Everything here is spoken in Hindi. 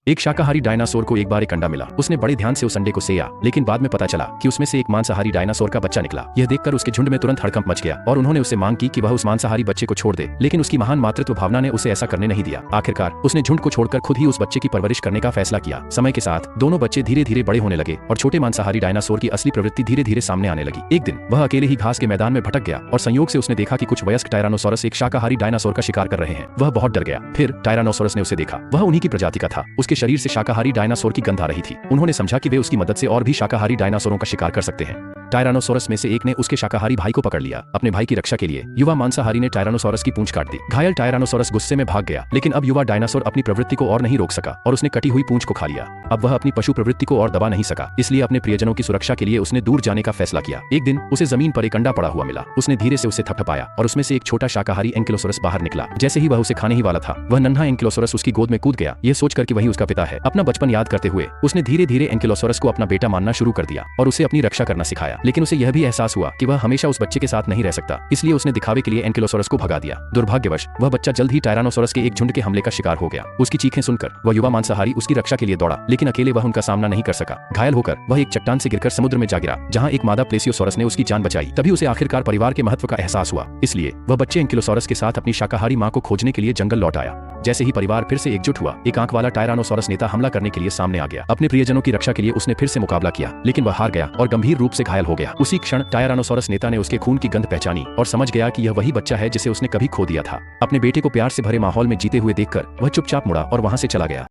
एक शाकाहारी डायनासोर को एक बार एक अंडा मिला। उसने बड़े ध्यान से उस अंडे को सेया, लेकिन बाद में पता चला कि उसमें से एक मांसाहारी डायनासोर का बच्चा निकला। यह देखकर उसके झुंड में तुरंत हड़कंप मच गया और उन्होंने उससे मांग की कि वह उस मांसाहारी बच्चे को छोड़ दे, लेकिन उसकी महान मातृत्व भावना ने उसे ऐसा करने नहीं दिया। आखिरकार उसने झुंड को छोड़कर खुद ही उस बच्चे की परवरिश करने का फैसला किया। समय के साथ दोनों बच्चे धीरे धीरे बड़े होने लगे और छोटे मांसाहारी डायनासोर की असली प्रवृत्ति धीरे धीरे सामने आने लगी। एक दिन वह अकेले ही घास के मैदान में भटक गया और संयोग से उसने देखा कि कुछ वयस्क टायरानोसोरस एक शाकाहारी डायनासोर का शिकार कर रहे हैं। वह बहुत डर गया। फिर टायरानोसोरस ने उसे देखा। वह उन्हीं की प्रजाति का था। उसके शरीर से शाकाहारी डायनासोर की गंध आ रही थी। उन्होंने समझा कि वे उसकी मदद से और भी शाकाहारी डायनासोरों का शिकार कर सकते हैं। टायरानोसोरस में से एक ने उसके शाकाहारी भाई को पकड़ लिया। अपने भाई की रक्षा के लिए युवा मांसाहारी ने टायरानोसोरस की पूंछ काट दी। घायल टायरानोसोरस गुस्से में भाग गया, लेकिन अब युवा डायनासोर अपनी प्रवृत्ति को और नहीं रोक सका और उसने कटी हुई पूंछ को खा लिया। अब वह अपनी पशु प्रवृत्ति को और दबा नहीं सका, इसलिए अपने प्रियजनों की सुरक्षा के लिए उसने दूर जाने का फैसला किया। एक दिन उसे जमीन पर एक अंडा पड़ा हुआ मिला। उसने धीरे से उसे थपथपाया और उसमें से एक छोटा शाकाहारी एंकिलोसोरस बाहर निकला। जैसे ही वह उसे खाने ही वाला था, वह नन्हा एंकिलोसोरस उसकी गोद में कूद गया, यह सोचकर कि वही उसका पिता है। अपना बचपन याद करते हुए उसने धीरे धीरे एंकिलोसोरस को अपना बेटा मानना शुरू कर दिया और उसे अपनी रक्षा करना सिखाया। लेकिन उसे यह भी एहसास हुआ कि वह हमेशा उस बच्चे के साथ नहीं रह सकता, इसलिए उसने दिखावे के लिए एंकिलोसोरस को भगा दिया। दुर्भाग्यवश वह बच्चा जल्द ही टायरानोसोरस के एक झुंड के हमले का शिकार हो गया। उसकी चीखें सुनकर वह युवा मांसाहारी उसकी रक्षा के लिए दौड़ा, लेकिन अकेले वह उनका सामना नहीं कर सका। घायल होकर वह एक चट्टान से गिरकर समुद्र में जा गिरा, जहां एक मादा प्लेसियोसोरस ने उसकी जान बचाई। तभी उसे आखिरकार परिवार के महत्व का एहसास हुआ, इसलिए वह बच्चे एंकिलोसोरस के साथ अपनी शाकाहारी मां को खोजने के लिए जंगल लौट आया। जैसे ही परिवार फिर से एकजुट हुआ, एक आंख वाला टायरानोसोरस नेता हमला करने के लिए सामने आ गया। अपने प्रियजनों की रक्षा के लिए उसने फिर से मुकाबला किया, लेकिन वह हार गया और गंभीर रूप से घायल हो गया। उसी क्षण टायरानोसोरस नेता ने उसके खून की गंध पहचानी और समझ गया कि यह वही बच्चा है जिसे उसने कभी खो दिया था। अपने बेटे को प्यार से भरे माहौल में जीते हुए देखकर वह चुपचाप मुड़ा और वहां से चला गया।